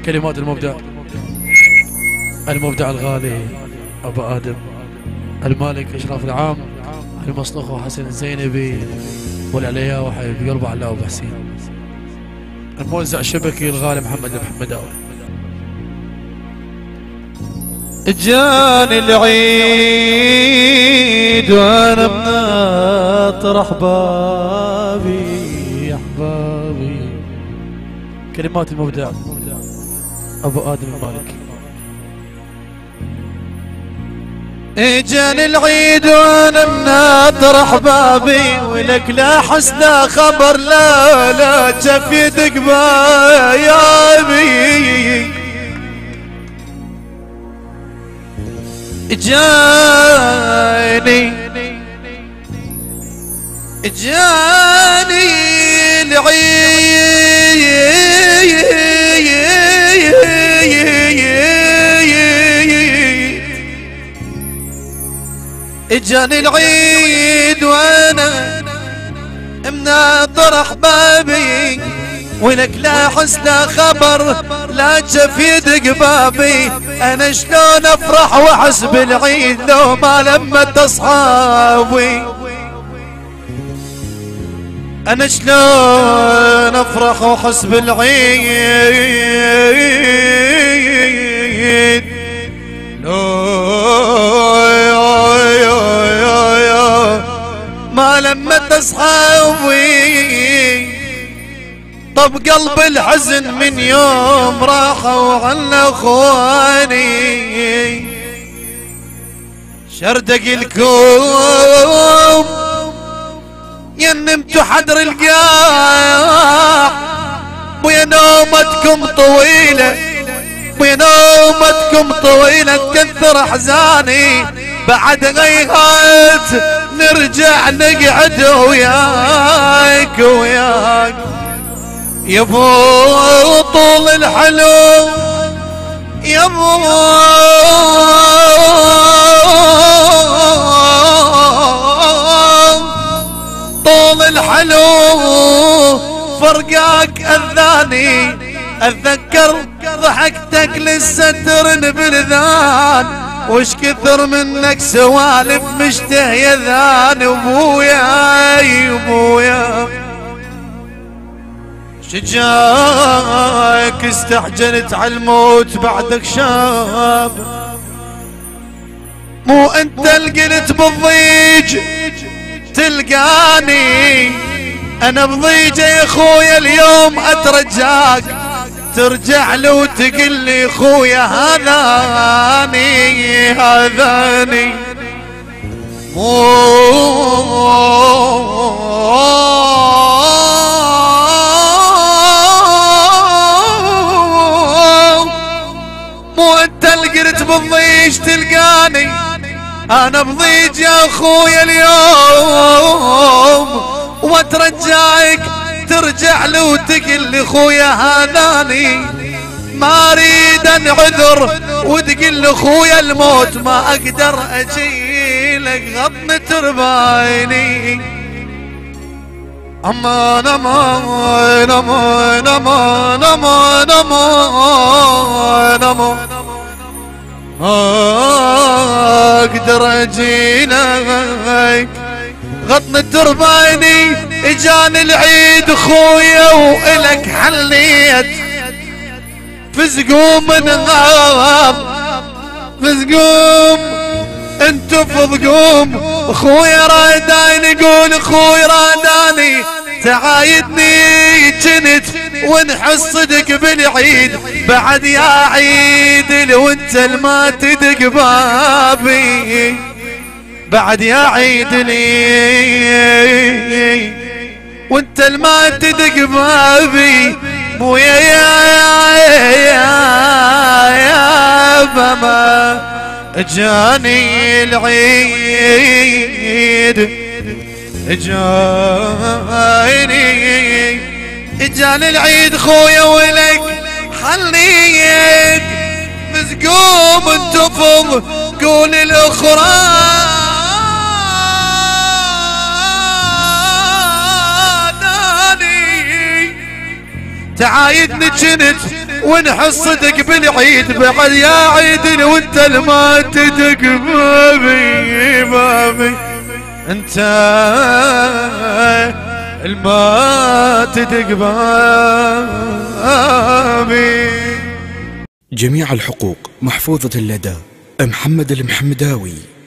كلمات المبدع الغالي أبو آدم المالك إشراف العام المصلوخ حسن الزينبي والعليا وحبيب قلبه علاء أبو حسين الموزع الشبكي الغالي محمد الحمداوي. جاني العيد وانا مناطر احبابي يا احبابي كلمات المبدع ابو ادم المالك. جاني العيد وانا مناطر احبابي ولك لا حسن خبر لا جف يدق بايابي. جاني العيد وانا مناطر احبابي ولك لا حسن خبر لا جف يدق بابي. انا شلون افرح واحس بالعيد لو ما لمت اصحابي. انا شلون افرح واحس بالعيد لو ما لمت اصحابي. طب قلب الحزن من يوم راحوا عن اخواني. شردق الكوم يا نمتوا حدر القاع ويا نومتكم طويلة ويا نومتكم طويلة تكثر احزاني. بعد غيهات نرجع نقعد وياك يبو طول الحلو يبو طول الحلو فرقاك اذاني. اتذكر ضحكتك للستر بلذان وش كثر منك سوالف مشتهي ذان. ابويا شجاك استعجلت على الموت بعدك شاب. مو انت اللي قلت بالضيج تلقاني. انا بضيجة يا خويا اليوم اترجاك ترجع لي وتقل لي خويا هذاني مو انت اللي قلت بالضيج تلقاني. انا بضيج يا اخويا اليوم واترجاك ترجع لي وتقل لي خويا هذاني. ما اريد انعذر وتقل لي خويا الموت ما اقدر اجيلك غضن تربايني. امان امان امان امان امان امان امان ما اقدر اجيلك غضن التربايني. اجاني العيد خويا والك حليت في زقوم نغاب في زقوم انتو في زقوم. اخويا راداني يقول اخويا راداني تعايدني جنت ونحس صدق بالعيد. بعد يا عيد لو انت ما تدق بابي. بعد يا عيد لي وانت ما تدق بابي. مو يا بابا جاني العيد جاني العيد خويا ولك خليك مسقوم انتفض قول الاخرى تعايدني جنت ونحس صدق بالعيد بعد يا عيد وانت الما تدق بابي بابي انت الما تدق بابي. جميع الحقوق محفوظة لدى محمد المحمداوي.